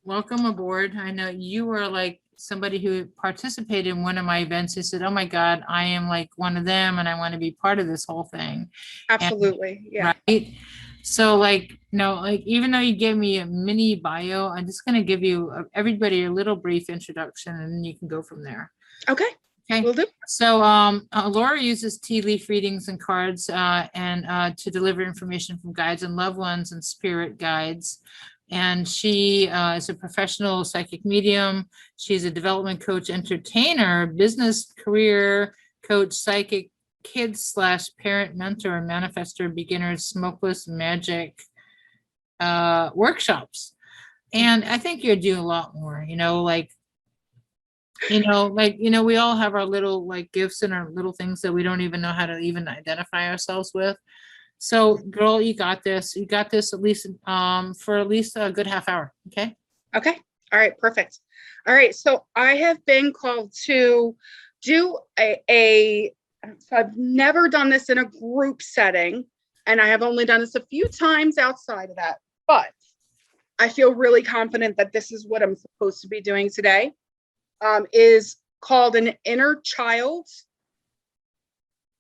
welcome aboard. I know you were like somebody who participated in one of my events who said, oh my God, I am like one of them and I want to be part of this whole thing. Absolutely. Yeah. Right. So like, like even though you gave me a mini bio, I'm just going to give you everybody a little brief introduction and then you can go from there. Okay. Okay. Will do. So Laura uses tea leaf readings and cards to deliver information from guides and loved ones and spirit guides. And she is a professional psychic medium. She's a development coach, entertainer, business career coach, psychic, kids / parent mentor, manifestor, beginners, smokeless, magic workshops. And I think you're doing a lot more, we all have our little like gifts and our little things that we don't even know how to even identify ourselves with. So girl, you got this. You got this at least for at least a good half hour. Okay. Okay. All right. Perfect. All right. So I have been called to do so I've never done this in a group setting, and I have only done this a few times outside of that, but I feel really confident that this is what I'm supposed to be doing today. Is called an inner child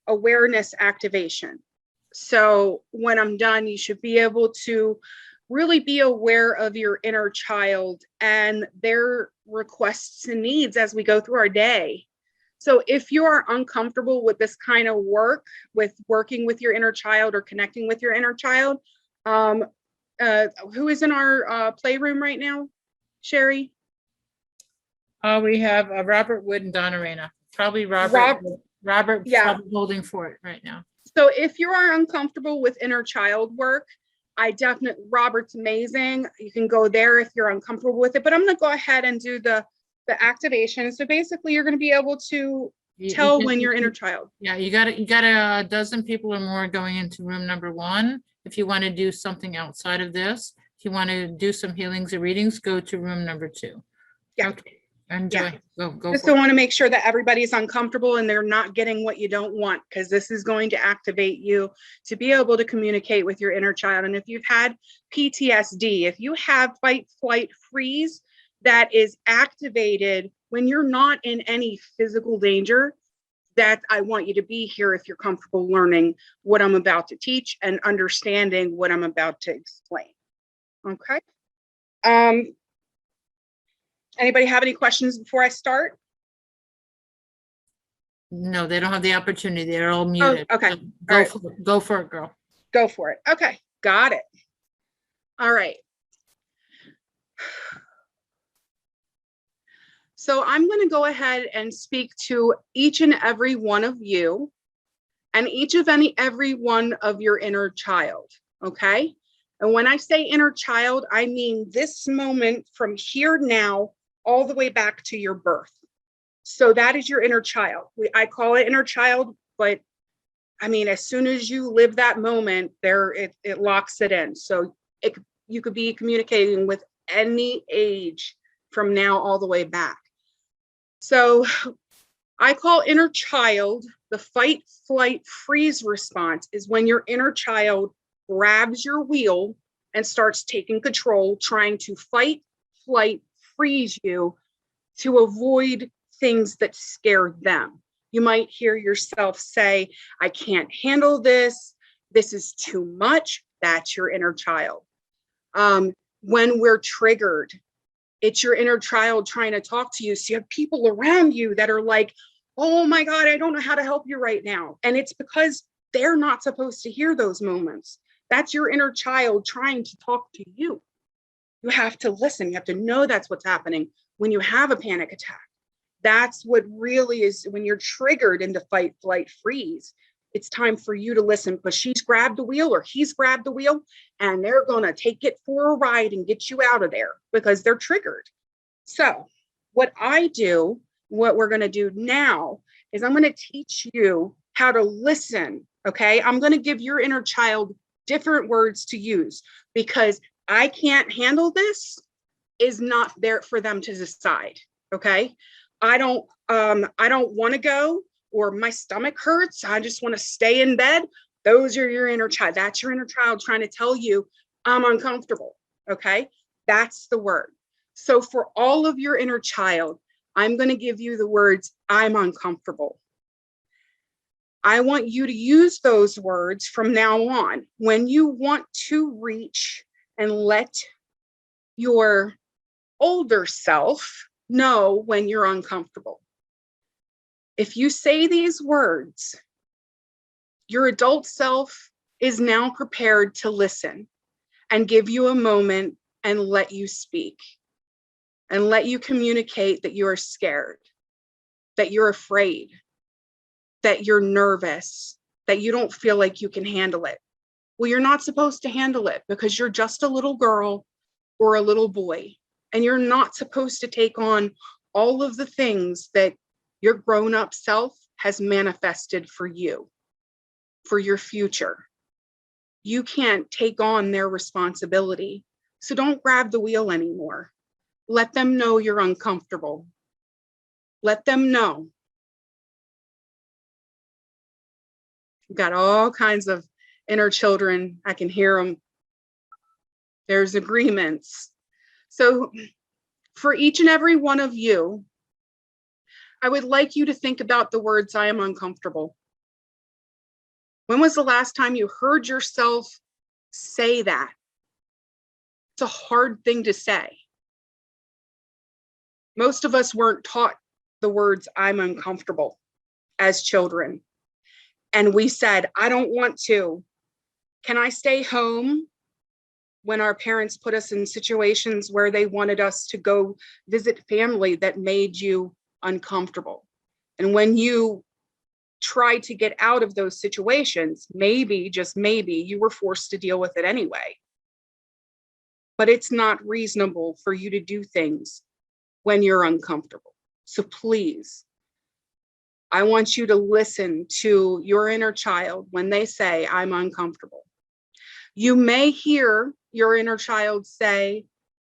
awareness activation. So when I'm done, you should be able to really be aware of your inner child and their requests and needs as we go through our day. So if you are uncomfortable with this kind of work, with working with your inner child or connecting with your inner child, who is in our playroom right now? Sheri? We have Robert Wood and Donna Reyna. Probably Robert. Robert, yeah, probably holding for it right now. So if you are uncomfortable with inner child work, Robert's amazing. You can go there if you're uncomfortable with it, but I'm going to go ahead and do the activation. So basically you're going to be able to tell when your inner child. Yeah, you got a dozen people or more going into room number 1. If you want to do something outside of this, if you want to do some healings or readings, go to room number 2. Yeah. Okay. Enjoy. Yeah. Go. Just want to make sure that everybody's uncomfortable and they're not getting what you don't want, because this is going to activate you to be able to communicate with your inner child. And if you've had PTSD, if you have fight, flight, freeze that is activated when you're not in any physical danger, that I want you to be here if you're comfortable learning what I'm about to teach and understanding what I'm about to explain. Okay. Anybody have any questions before I start? No, they don't have the opportunity. They're all muted. Oh, okay. Go for it, girl. Go for it. Okay. Got it. All right. So I'm going to go ahead and speak to each and every one of you and every one of your inner child. Okay. And when I say inner child, I mean this moment from here now all the way back to your birth. So that is your inner child. I call it inner child, but I mean, as soon as you live that moment there, it locks it in. So you could be communicating with any age from now all the way back. So I call inner child the fight, flight, freeze response is when your inner child grabs your wheel and starts taking control, trying to fight, flight, freeze you to avoid things that scare them. You might hear yourself say, I can't handle this. This is too much. That's your inner child. When we're triggered, it's your inner child trying to talk to you. So you have people around you that are like, oh my God, I don't know how to help you right now. And it's because they're not supposed to hear those moments. That's your inner child trying to talk to you. You have to listen. You have to know that's what's happening when you have a panic attack. That's what really is when you're triggered into fight, flight, freeze. It's time for you to listen because she's grabbed the wheel or he's grabbed the wheel and they're going to take it for a ride and get you out of there because they're triggered. So what we're going to do now is I'm going to teach you how to listen. Okay. I'm going to give your inner child different words to use because I can't handle this is not there for them to decide. Okay. I don't want to go, or my stomach hurts. I just want to stay in bed. Those are your inner child. That's your inner child trying to tell you I'm uncomfortable. Okay. That's the word. So for all of your inner child, I'm going to give you the words, I'm uncomfortable. I want you to use those words from now on. When you want to reach and let your older self know when you're uncomfortable. If you say these words, your adult self is now prepared to listen and give you a moment and let you speak and let you communicate that you are scared, that you're afraid, that you're nervous, that you don't feel like you can handle it. Well, you're not supposed to handle it because you're just a little girl or a little boy, and you're not supposed to take on all of the things that your grown-up self has manifested for you, for your future. You can't take on their responsibility. So don't grab the wheel anymore. Let them know you're uncomfortable. Let them know. We've got all kinds of inner children. I can hear them. There's agreements. So for each and every one of you, I would like you to think about the words, I am uncomfortable. When was the last time you heard yourself say that? It's a hard thing to say. Most of us weren't taught the words, I'm uncomfortable as children. And we said, I don't want to. Can I stay home? When our parents put us in situations where they wanted us to go visit family that made you uncomfortable. And when you tried to get out of those situations, maybe, just maybe, you were forced to deal with it anyway. But it's not reasonable for you to do things when you're uncomfortable. So please, I want you to listen to your inner child when they say, I'm uncomfortable. You may hear your inner child say,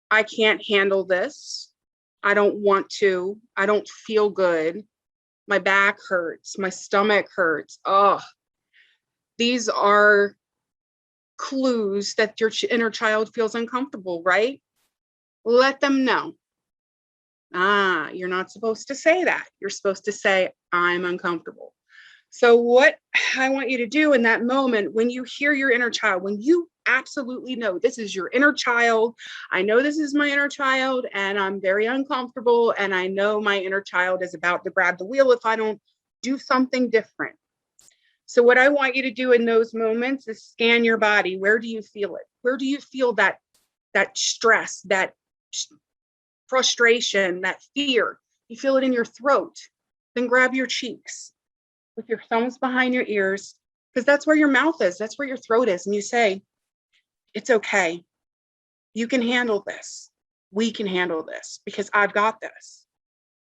I can't handle this. I don't want to. I don't feel good. My back hurts. My stomach hurts. Oh, these are clues that your inner child feels uncomfortable, right? Let them know. You're not supposed to say that. You're supposed to say, I'm uncomfortable. So what I want you to do in that moment, when you hear your inner child, when you absolutely know this is your inner child, I know this is my inner child and I'm very uncomfortable and I know my inner child is about to grab the wheel if I don't do something different. So what I want you to do in those moments is scan your body. Where do you feel it? Where do you feel that stress, that frustration, that fear? You feel it in your throat. Then grab your cheeks with your thumbs behind your ears, because that's where your mouth is. That's where your throat is. And you say, it's okay. You can handle this. We can handle this because I've got this.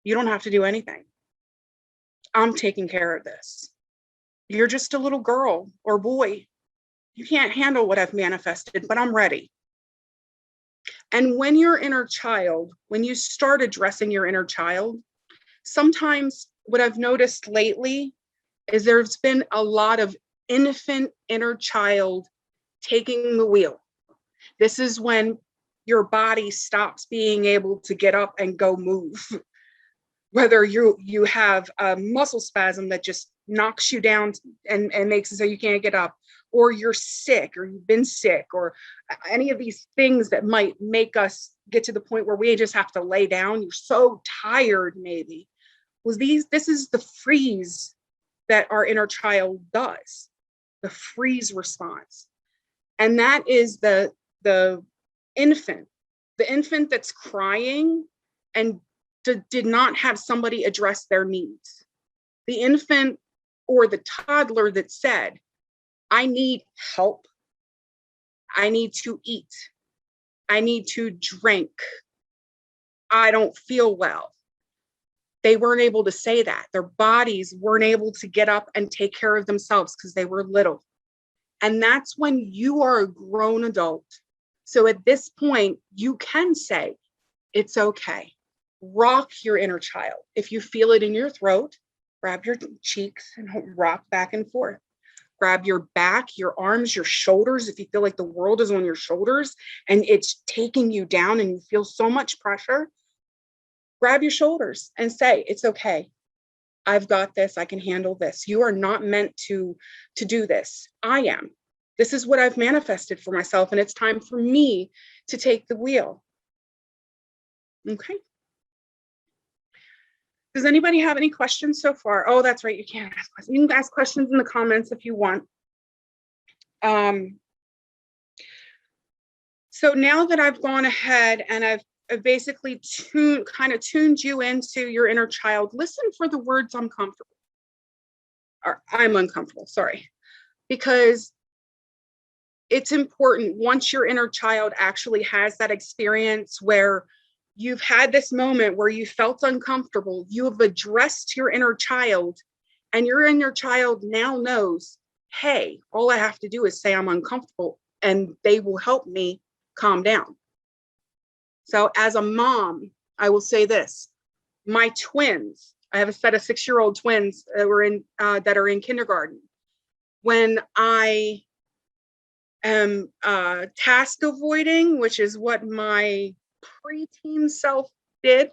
You don't have to do anything. I'm taking care of this. You're just a little girl or boy. You can't handle what I've manifested, but I'm ready. And when your inner child, when you start addressing your inner child, sometimes what I've noticed lately is there's been a lot of infant inner child taking the wheel. This is when your body stops being able to get up and go move. Whether you have a muscle spasm that just knocks you down and makes it so you can't get up, or you're sick, or you've been sick, or any of these things that might make us get to the point where we just have to lay down. You're so tired, maybe. This is the freeze that our inner child does, the freeze response. And that is the infant that's crying and did not have somebody address their needs. The infant or the toddler that said, I need help. I need to eat. I need to drink. I don't feel well. They weren't able to say that. Their bodies weren't able to get up and take care of themselves because they were little. And that's when you are a grown adult. So at this point, you can say, it's okay. Rock your inner child. If you feel it in your throat, grab your cheeks and rock back and forth. grab your back, your arms, your shoulders. If you feel like the world is on your shoulders and it's taking you down and you feel so much pressure, grab your shoulders and say, it's okay. I've got this. I can handle this. You are not meant to do this. I am. This is what I've manifested for myself, and it's time for me to take the wheel. Okay. Does anybody have any questions so far? Oh, that's right. You can't ask questions. You can ask questions in the comments if you want. So now that I've gone ahead and I've basically tuned you into your inner child, listen for the words uncomfortable. Or I'm uncomfortable, sorry. Because it's important once your inner child actually has that experience where you've had this moment where you felt uncomfortable, you have addressed your inner child, and your inner child now knows, hey, all I have to do is say I'm uncomfortable, and they will help me calm down. So as a mom, I will say this, my twins, I have a set of 6-year-old twins that are in kindergarten. When I am task avoiding, which is what my preteen self did,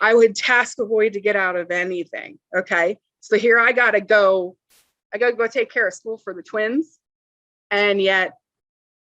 I would task avoid to get out of anything. Okay. So here I gotta go take care of school for the twins. And yet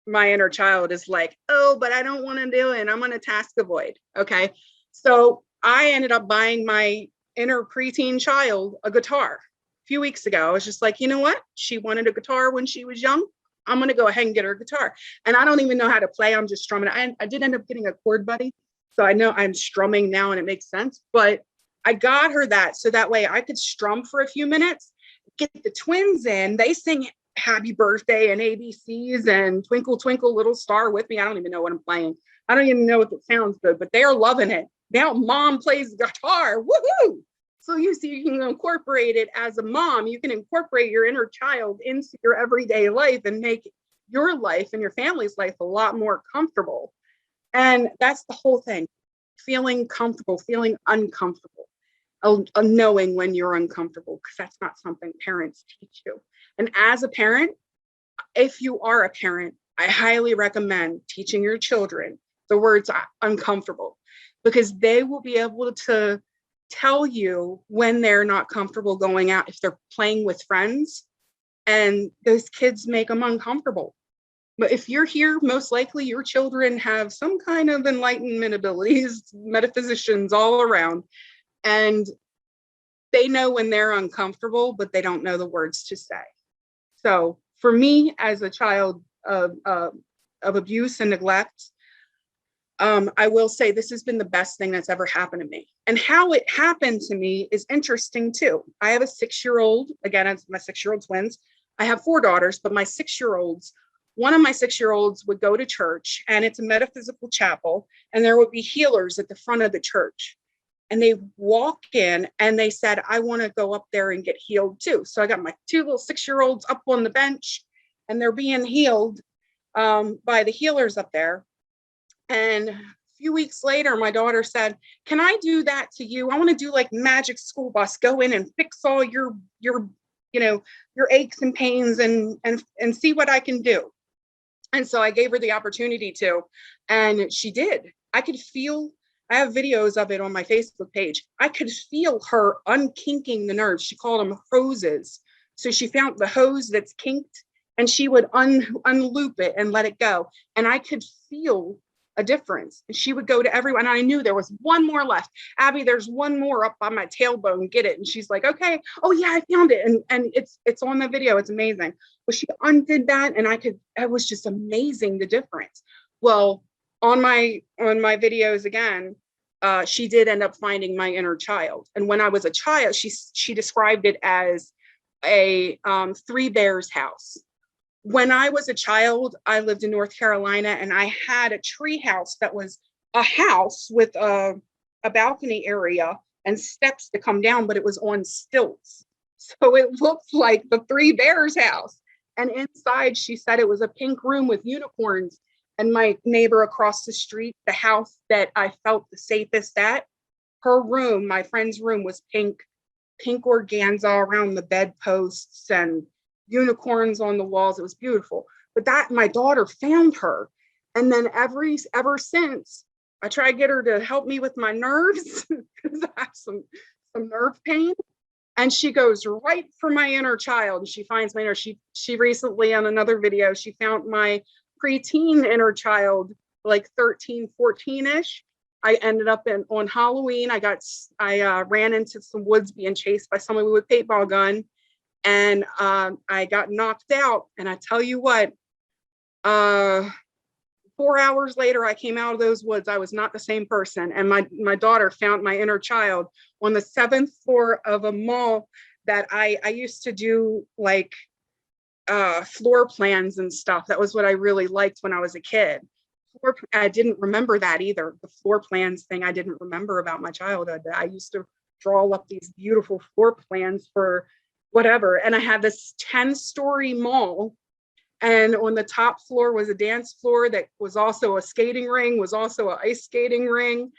my inner child is like, oh, but I don't want to do it. I'm gonna task avoid. Okay. So I ended up buying my inner preteen child a guitar a few weeks ago. I was just like, you know what? She wanted a guitar when she was young. I'm going to go ahead and get her a guitar. And I don't even know how to play. I'm just strumming. I did end up getting a chord buddy. So I know I'm strumming now and it makes sense. But I got her that so that way I could strum for a few minutes, get the twins in. They sing happy birthday and ABCs and Twinkle, Twinkle, Little Star with me. I don't even know what I'm playing. I don't even know if it sounds good, but they're loving it. Now mom plays the guitar. Woohoo! So you see, you can incorporate it as a mom. You can incorporate your inner child into your everyday life and make your life and your family's life a lot more comfortable. And that's the whole thing. Feeling comfortable, feeling uncomfortable, knowing when you're uncomfortable, because that's not something parents teach you. And as a parent, if you are a parent, I highly recommend teaching your children the words uncomfortable, because they will be able to tell you when they're not comfortable going out, if they're playing with friends and those kids make them uncomfortable. But if you're here, most likely your children have some kind of enlightenment abilities, metaphysicians all around, and they know when they're uncomfortable, but they don't know the words to say. So for me, as a child of abuse and neglect, I will say this has been the best thing that's ever happened to me. And how it happened to me is interesting too. I have a 6-year-old, again, it's my 6-year-old twins. I have 4 daughters, but my 6-year-olds, one of my 6-year-olds would go to church, and it's a metaphysical chapel, and there would be healers at the front of the church. And they walk in and they said, I want to go up there and get healed too. So I got my 2 little 6-year-olds up on the bench, and they're being healed by the healers up there. And a few weeks later, my daughter said, can I do that to you? I want to do like magic school bus, go in and fix all your aches and pains and see what I can do. And so I gave her the opportunity to, and she did. I could feel, I have videos of it on my Facebook page. I could feel her unkinking the nerves. She called them hoses. So she found the hose that's kinked, and she would unloop it and let it go. And I could feel a difference. And she would go to everyone. I knew there was one more left. Abby, there's one more up on my tailbone. Get it. And she's like, okay. Oh yeah, I found it. And it's on the video. It's amazing. But she undid that, and it was just amazing, the difference. Well, on my videos again, she did end up finding my inner child. And when I was a child, she described it as a 3 bears house. When I was a child, I lived in North Carolina, and I had a tree house that was a house with a balcony area and steps to come down, but it was on stilts. So it looked like the 3 bears house. And inside, she said it was a pink room with unicorns. And my neighbor across the street, the house that I felt the safest at, her room, my friend's room, was pink organza around the bedposts, and unicorns on the walls. It was beautiful. But that, my daughter found her. And then ever since, I try to get her to help me with my nerves because I have some nerve pain. And she goes right for my inner child. She finds my inner, she recently on another video, she found my preteen inner child, like 13, 14-ish. I ended up on Halloween. I ran into some woods being chased by someone with a paintball gun, and I got knocked out. And I tell you what, 4 hours later, I came out of those woods. I was not the same person. And my daughter found my inner child on the 7th floor of a mall that I used to do, like floor plans and stuff. That was what I really liked when I was a kid. I didn't remember that either. The floor plans thing, I didn't remember about my childhood. I used to draw up these beautiful floor plans for whatever. And I had this 10-story mall. And on the top floor was a dance floor that was also a skating ring, was also an ice skating ring.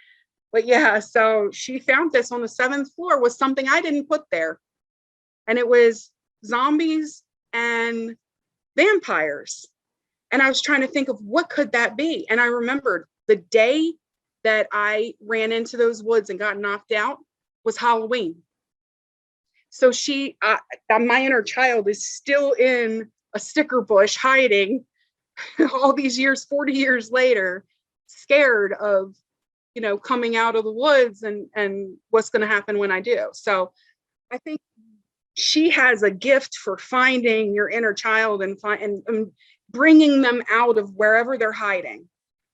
But yeah, so she found this on the 7th floor was something I didn't put there. And it was zombies and vampires. And I was trying to think of what could that be? And I remembered the day that I ran into those woods and got knocked out was Halloween. So my inner child is still in a sticker bush hiding all these years, 40 years later, scared of, coming out of the woods and what's going to happen when I do. So I think she has a gift for finding your inner child and bringing them out of wherever they're hiding.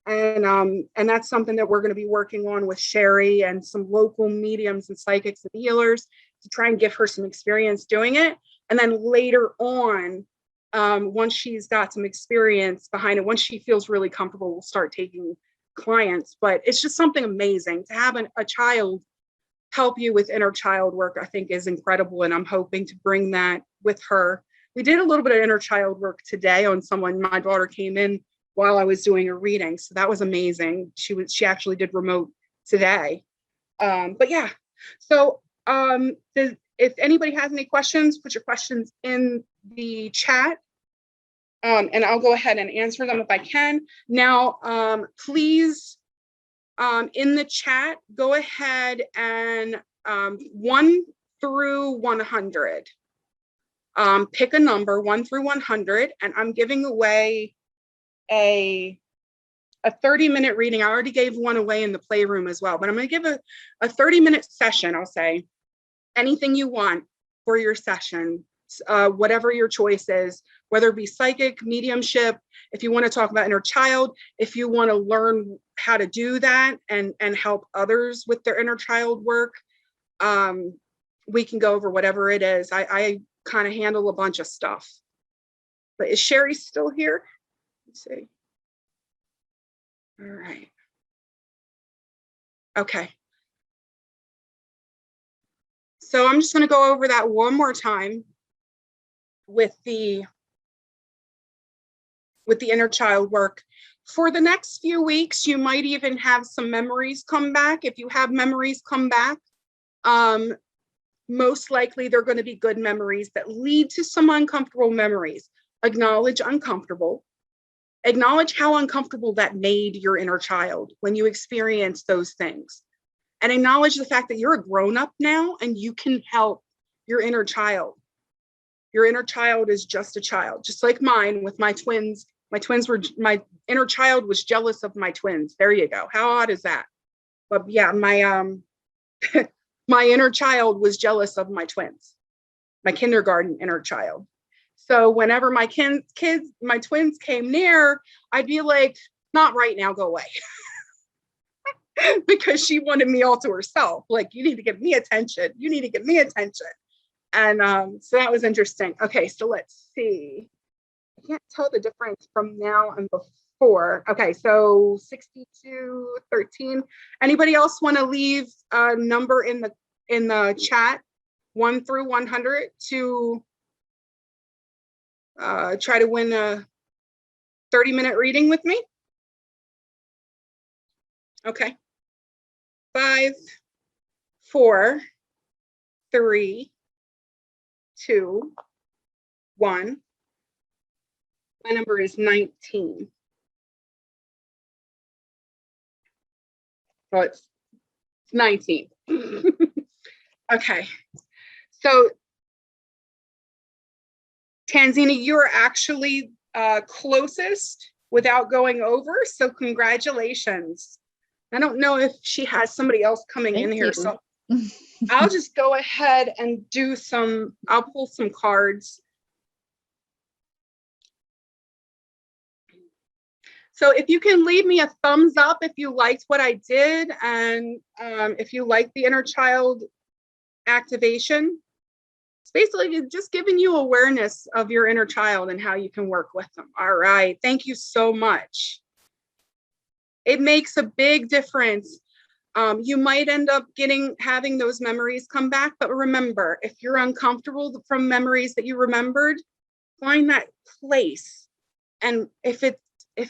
And that's something that we're going to be working on with Sheri and some local mediums and psychics and healers to try and give her some experience doing it. And then later on, once she's got some experience behind it, once she feels really comfortable, we'll start taking clients. But it's just something amazing to have a child help you with inner child work. I think is incredible. And I'm hoping to bring that with her. We did a little bit of inner child work today on someone. My daughter came in while I was doing a reading. So that was amazing. She actually did remote today. But yeah, so if anybody has any questions, put your questions in the chat. And I'll go ahead and answer them if I can. Now, please, in the chat, go ahead and 1 through 100. Pick a number, 1 through 100, and I'm giving away a 30-minute reading. I already gave one away in the playroom as well, but I'm going to give a 30-minute session. I'll say anything you want for your session, whatever your choice is, whether it be psychic, mediumship, if you want to talk about inner child, if you want to learn how to do that and help others with their inner child work, we can go over whatever it is. I kind of handle a bunch of stuff. But is Sheri still here? Let's see. All right. Okay. So I'm just going to go over that one more time with the inner child work. For the next few weeks, you might even have some memories come back. If you have memories come back, most likely they're going to be good memories that lead to some uncomfortable memories. Acknowledge uncomfortable. Acknowledge how uncomfortable that made your inner child when you experience those things. And acknowledge the fact that you're a grown-up now and you can help your inner child. Your inner child is just a child, just like mine with my twins. My inner child was jealous of my twins. There you go. How odd is that? But yeah, my my inner child was jealous of my twins, my kindergarten inner child. So whenever my twins came near, I'd be like, not right now, go away. Because she wanted me all to herself. Like, you need to give me attention. You need to give me attention. And so that was interesting. Okay, so let's see. I can't tell the difference from now and before. Okay, so 6213. Anybody else want to leave a number in the chat, 1 through 100, to try to win a 30-minute reading with me? Okay. 5, 4, 3, 2, 1. My number is 19. So it's 19. Okay. So Tanzina, you're actually closest without going over. So congratulations. I don't know if she has somebody else coming in here. So I'll just go ahead and I'll pull some cards. So if you can leave me a thumbs up if you liked what I did, and if you like the inner child activation, it's basically just giving you awareness of your inner child and how you can work with them. All right, thank you so much. It makes a big difference. You might end up having those memories come back, but remember, if you're uncomfortable from memories that you remembered, find that place. And if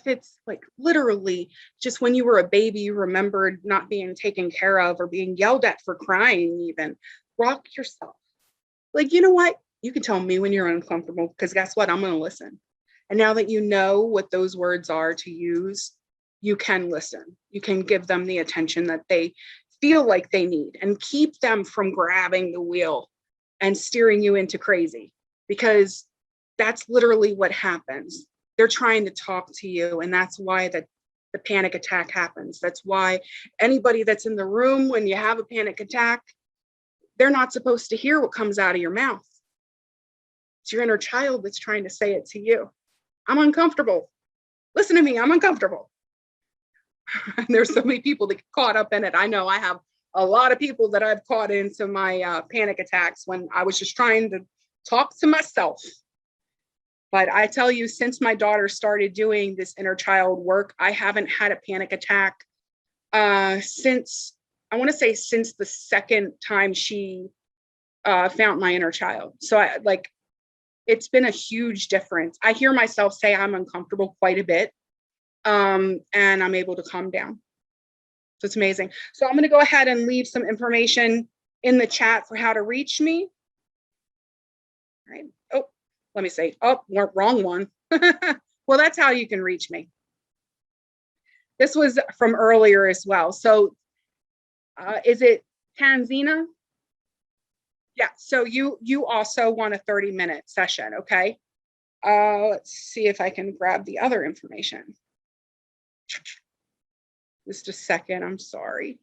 it's like literally just when you were a baby, you remembered not being taken care of or being yelled at for crying, even rock yourself. Like, you know what? You can tell me when you're uncomfortable, because guess what? I'm going to listen. And now that you know what those words are to use, you can listen. You can give them the attention that they feel like they need and keep them from grabbing the wheel and steering you into crazy, because that's literally what happens. They're trying to talk to you, and that's why the panic attack happens. That's why anybody that's in the room when you have a panic attack, they're not supposed to hear what comes out of your mouth. It's your inner child that's trying to say it to you. I'm uncomfortable. Listen to me, I'm uncomfortable. And there's so many people that get caught up in it. I know I have a lot of people that I've caught into my panic attacks when I was just trying to talk to myself. But I tell you, since my daughter started doing this inner child work, I haven't had a panic attack since the second time she found my inner child. So it's been a huge difference. I hear myself say I'm uncomfortable quite a bit, and I'm able to calm down. So it's amazing. So I'm going to go ahead and leave some information in the chat for how to reach me. All right. Oh, let me say, wrong one. Well, that's how you can reach me. This was from earlier as well. So is it Tanzina? Yeah, so you also want a 30-minute session, okay? Let's see if I can grab the other information. Just a second, I'm sorry.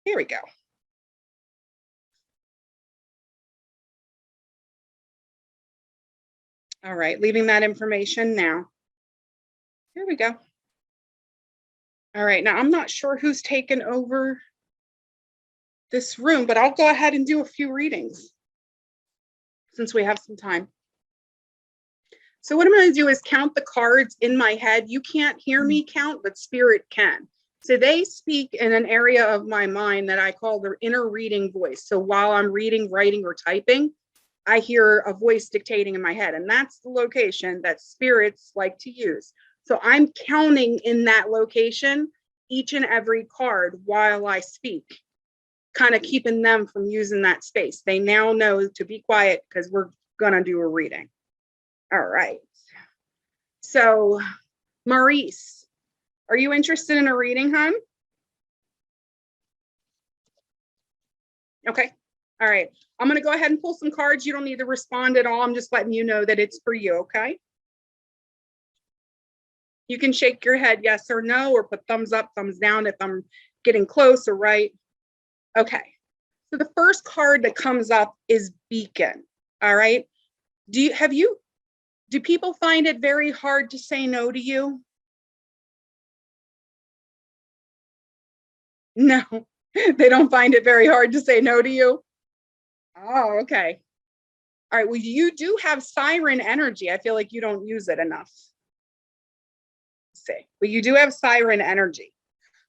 Here we go. All right, leaving that information now. Here we go. All right, now I'm not sure who's taken over this room, but I'll go ahead and do a few readings since we have some time. So what I'm going to do is count the cards in my head. You can't hear me count, but spirit can. So they speak in an area of my mind that I call the inner reading voice. So while I'm reading, writing, or typing, I hear a voice dictating in my head. And that's the location that spirits like to use. So I'm counting in that location each and every card while I speak, kind of keeping them from using that space. They now know to be quiet because we're going to do a reading. All right. So, Maurice, are you interested in a reading, hon? Okay. All right. I'm going to go ahead and pull some cards. You don't need to respond at all. I'm just letting you know that it's for you, okay? You can shake your head yes or no, or put thumbs up, thumbs down if I'm getting close or right. Okay. So the first card that comes up is Beacon. All right. Do people find it very hard to say no to you? No, they don't find it very hard to say no to you. Oh, okay. All right. Well, you do have siren energy. I feel like you don't use it enough. Let's see, but you do have siren energy.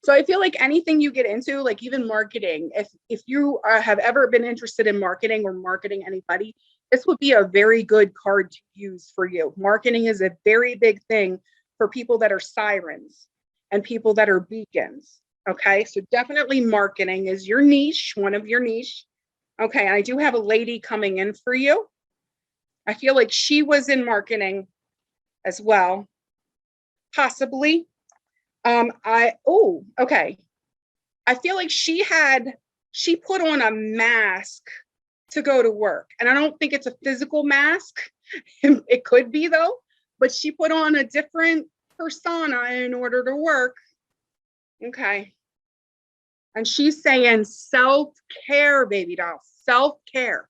So I feel like anything you get into, like even marketing, if you have ever been interested in marketing or marketing anybody, this would be a very good card to use for you. Marketing is a very big thing for people that are sirens and people that are beacons. Okay, so definitely marketing is your niche, one of your niche. Okay, and I do have a lady coming in for you. I feel like she was in marketing as well, possibly. Okay. I feel like she put on a mask to go to work. And I don't think it's a physical mask. It could be though, but she put on a different persona in order to work. Okay. And she's saying self-care, baby doll, self-care.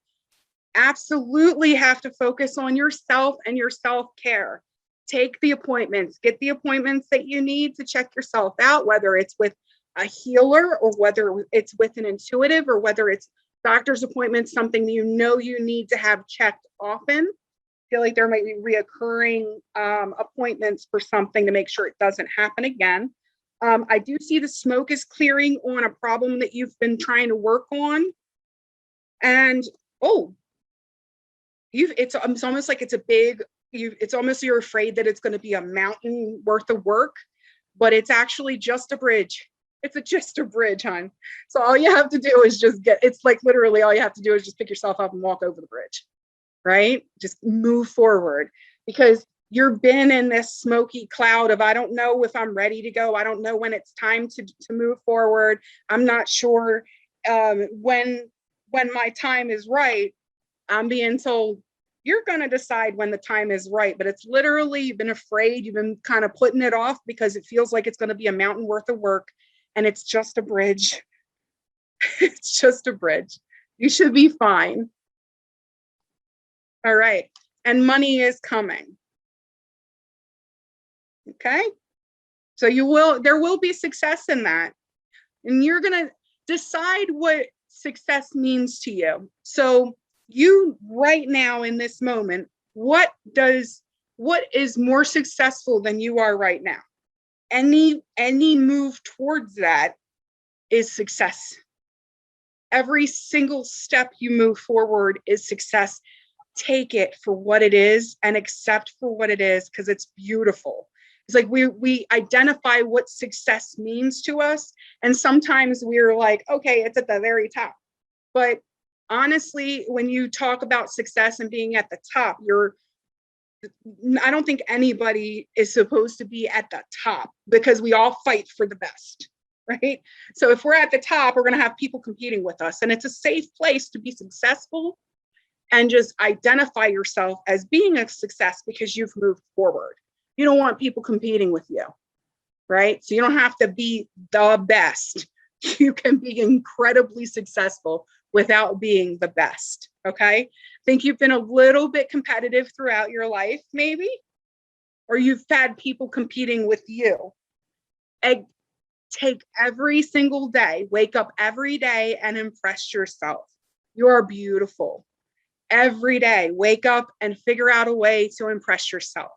Absolutely have to focus on yourself and your self-care. Take the appointments, get the appointments that you need to check yourself out, whether it's with a healer or whether it's with an intuitive or whether it's doctor's appointments, something you know you need to have checked often. I feel like there might be reoccurring appointments for something to make sure it doesn't happen again. I do see the smoke is clearing on a problem that you've been trying to work on. And it's almost like it's almost you're afraid that it's going to be a mountain worth of work, but it's actually just a bridge. It's just a bridge, hon. So all you have to do is it's like literally all you have to do is just pick yourself up and walk over the bridge, right? Just move forward, because you've been in this smoky cloud of, I don't know if I'm ready to go. I don't know when it's time to move forward. I'm not sure when my time is right. I'm being told you're going to decide when the time is right, but it's literally, you've been afraid, you've been kind of putting it off because it feels like it's going to be a mountain worth of work, and it's just a bridge. It's just a bridge. You should be fine. All right. And money is coming. Okay. So there will be success in that. And you're going to decide what success means to you. So you right now in this moment, what is more successful than you are right now? Any move towards that is success. Every single step you move forward is success. Take it for what it is and accept for what it is, because it's beautiful. It's like we identify what success means to us, and sometimes we're like, okay, it's at the very top. But honestly, when you talk about success and being at the top, I don't think anybody is supposed to be at the top, because we all fight for the best, right? So if we're at the top, we're going to have people competing with us, and it's a safe place to be successful and just identify yourself as being a success because you've moved forward. You don't want people competing with you, right? So you don't have to be the best. You can be incredibly successful without being the best, okay? I think you've been a little bit competitive throughout your life, maybe, or you've had people competing with you. And take every single day, wake up every day and impress yourself. You are beautiful. Every day, wake up and figure out a way to impress yourself,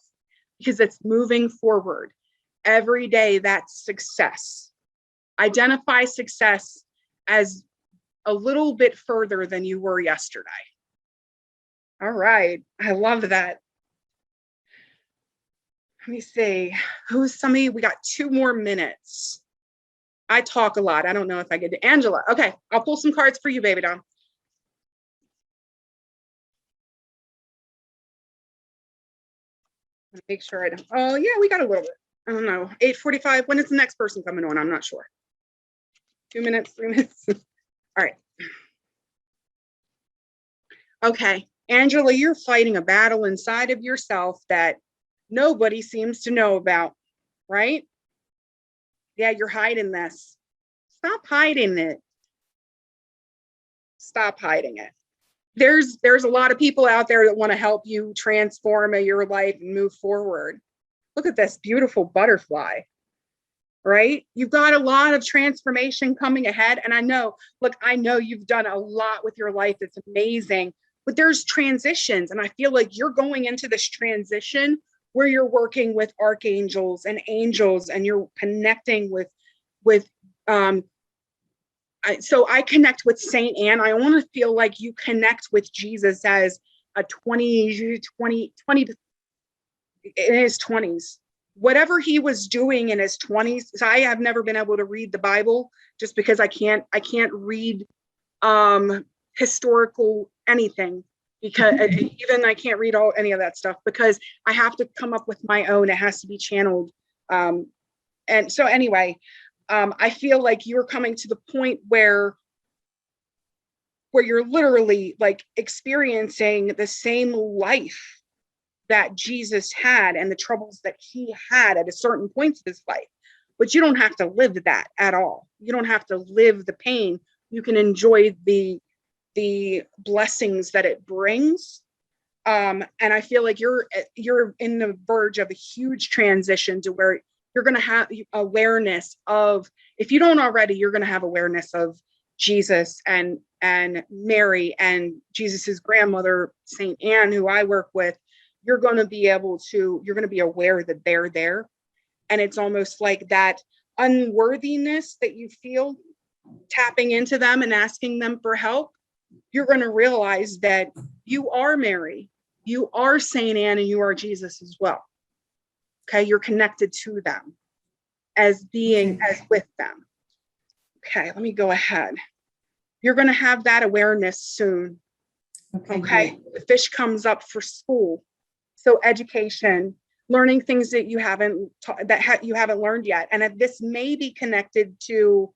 because it's moving forward. Every day, that's success. Identify success as a little bit further than you were yesterday. All right. I love that. Let me see. Who's somebody? We got 2 more minutes. I talk a lot. I don't know if I get to Angela. Okay. I'll pull some cards for you, baby doll. Make sure I don't. Oh, yeah, we got a little bit. I don't know. 8:45. When is the next person coming on? I'm not sure. 2 minutes, 3 minutes. All right. Okay. Angela, you're fighting a battle inside of yourself that nobody seems to know about, right? Yeah, you're hiding this. Stop hiding it. Stop hiding it. There's a lot of people out there that want to help you transform your life and move forward. Look at this beautiful butterfly, right? You've got a lot of transformation coming ahead. And I know you've done a lot with your life. It's amazing, but there's transitions. And I feel like you're going into this transition where you're working with archangels and angels, and you're connecting with so I connect with Saint Anne. I want to feel like you connect with Jesus as a 20 in his 20s, whatever he was doing in his 20s. So I have never been able to read the Bible just because I can't read historical anything, because even I can't read any of that stuff because I have to come up with my own. It has to be channeled. And so anyway, I feel like you're coming to the point where you're literally like experiencing the same life that Jesus had and the troubles that he had at a certain point of his life. But you don't have to live that at all. You don't have to live the pain. You can enjoy the blessings that it brings. And I feel like you're in the verge of a huge transition to where you're going to have awareness of, if you don't already, you're going to have awareness of Jesus and Mary and Jesus's grandmother, Saint Anne, who I work with. You're going to be aware that they're there. And it's almost like that unworthiness that you feel tapping into them and asking them for help. You're going to realize that you are Mary, you are Saint Anne, and you are Jesus as well. Okay, you're connected to them as being as with them. Okay, let me go ahead. You're going to have that awareness soon. Okay, the fish comes up for school. So education, learning things that you haven't learned yet, and this may be connected to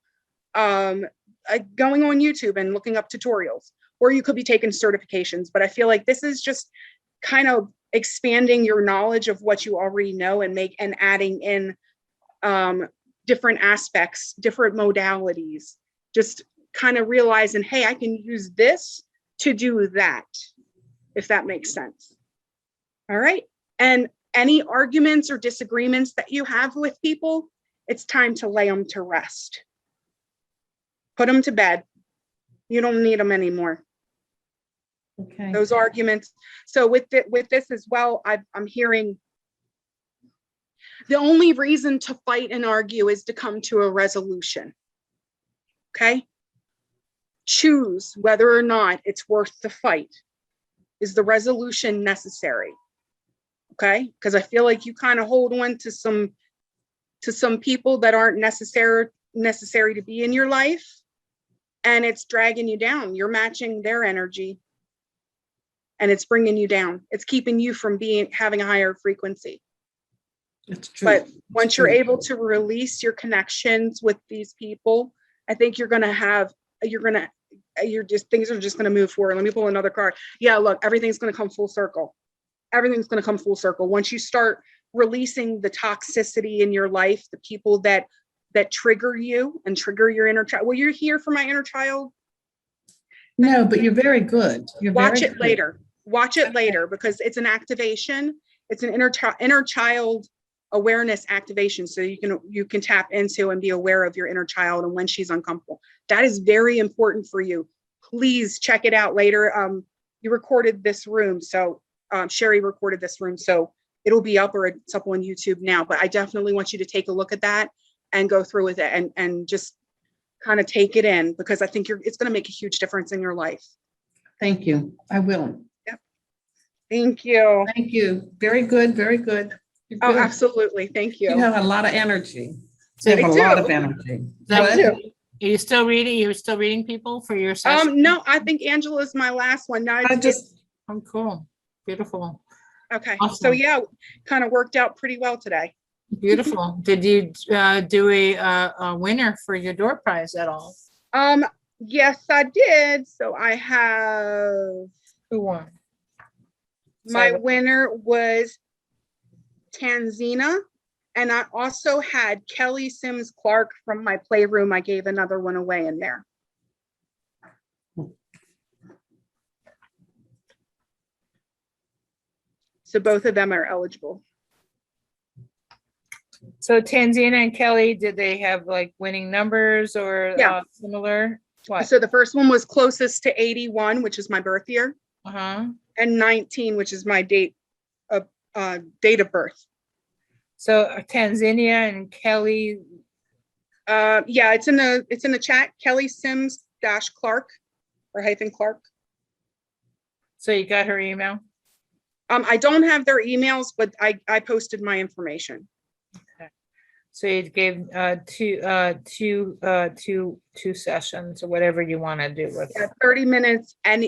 going on YouTube and looking up tutorials, or you could be taking certifications. But I feel like this is just kind of expanding your knowledge of what you already know and adding in different aspects, different modalities, just kind of realizing, hey, I can use this to do that, if that makes sense. All right. And any arguments or disagreements that you have with people, it's time to lay them to rest. Put them to bed. You don't need them anymore. Okay. Those arguments. So with this as well, I'm hearing the only reason to fight and argue is to come to a resolution. Okay? Choose whether or not it's worth the fight. Is the resolution necessary? Okay? Because I feel like you kind of hold on to some people that aren't necessary to be in your life, and it's dragging you down. You're matching their energy, and it's bringing you down. It's keeping you from having a higher frequency. It's true. But once you're able to release your connections with these people, I think things are just going to move forward. Let me pull another card. Yeah, look, everything's going to come full circle. Everything's going to come full circle. Once you start releasing the toxicity in your life, the people that trigger you and trigger your inner child. Will you hear from my inner child? No, but you're very good. Watch it later. Watch it later, because it's an activation. It's an inner child awareness activation. So you can tap into and be aware of your inner child and when she's uncomfortable. That is very important for you. Please check it out later. You recorded this room. So Sheri recorded this room. So it'll be up, or it's up on YouTube now. But I definitely want you to take a look at that and go through with it and just kind of take it in, because I think it's going to make a huge difference in your life. Thank you. I will. Yep. Thank you. Thank you. Very good. Very good. Oh, absolutely. Thank you. You have a lot of energy. So You have a I lot do. of energy. I do. Are you still reading? You're still reading people for your session? No, I think Angela's my last one. Now Oh, cool. Beautiful. okay. Awesome. So yeah, kind of worked out pretty well today. Beautiful. Did you do a winner for your door prize at all? Yes, I did. So I have, Who won? my winner was Tanzina, and I also had Kelly Sims Clark from my playroom. I gave another one away in there. So both of them are eligible. So Tanzina and Kelly, did they have like winning numbers or Yeah. Similar? What? So the first one was closest to 81, which is my birth year, Uh-huh. and 19, which is my date of birth. So Tanzania and Kelly. Yeah, it's in the chat. Kelly Sims Clark or -Clark. So you got her email? I don't have their emails, but I posted my information. So you gave two sessions or whatever you want to do with Yeah, it. 30 minutes and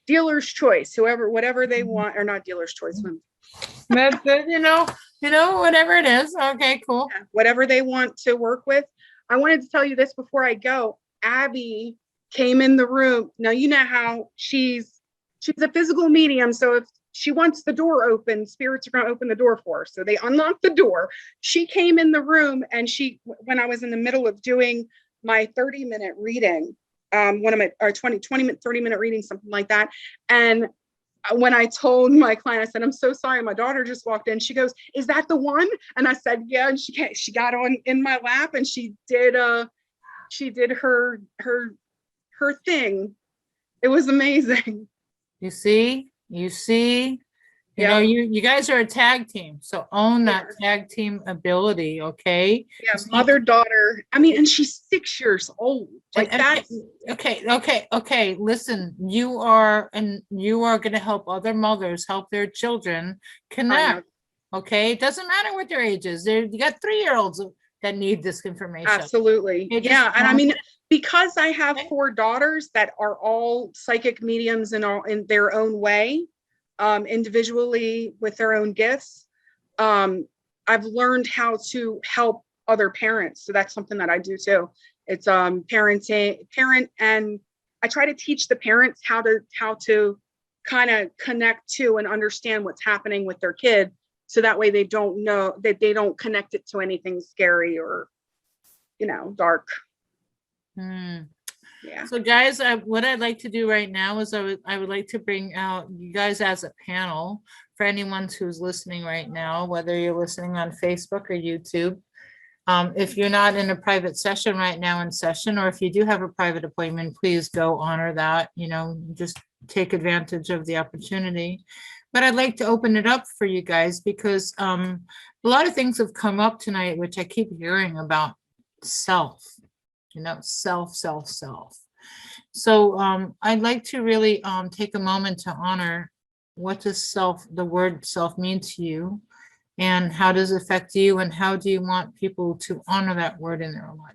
dealer's choice, whatever they want, or not dealer's choice, But whatever it is. Okay, cool. whatever they want to work with. I wanted to tell you this before I go. Abby came in the room. Now, you know how she's a physical medium. So if she wants the door open, spirits are going to open the door for her. So they unlocked the door. She came in the room, and when I was in the middle of doing my 30-minute reading, one of my, or 20-minute, 30-minute reading, something like that. And when I told my client, I said, I'm so sorry, my daughter just walked in. She goes, is that the one? And I said, yeah. And she got on in my lap, and she did her thing. It was amazing. You see, Yeah. you guys are a tag team. So own that tag team ability. Okay. Yeah, mother, daughter. I mean, and she's 6 years old. Like that. Okay. Listen, you are going to help other mothers help their children connect. Okay. It doesn't matter what their age is. You got 3-year-olds that need this information. Absolutely. Yeah. And I mean, because I have 4 daughters that are all psychic mediums in their own way, individually with their own gifts, I've learned how to help other parents. So that's something that I do too. It's parent, and I try to teach the parents how to kind of connect to and understand what's happening with their kid, so that way they don't know that they don't connect it to anything scary or dark. Yeah. So guys, what I'd like to do right now is I would like to bring out you guys as a panel for anyone who's listening right now, whether you're listening on Facebook or YouTube. If you're not in a private session right now in session, or if you do have a private appointment, please go honor that, just take advantage of the opportunity. But I'd like to open it up for you guys because a lot of things have come up tonight, which I keep hearing about self, self. So I'd like to really take a moment to honor what does the word self mean to you, and how does it affect you, and how do you want people to honor that word in their life?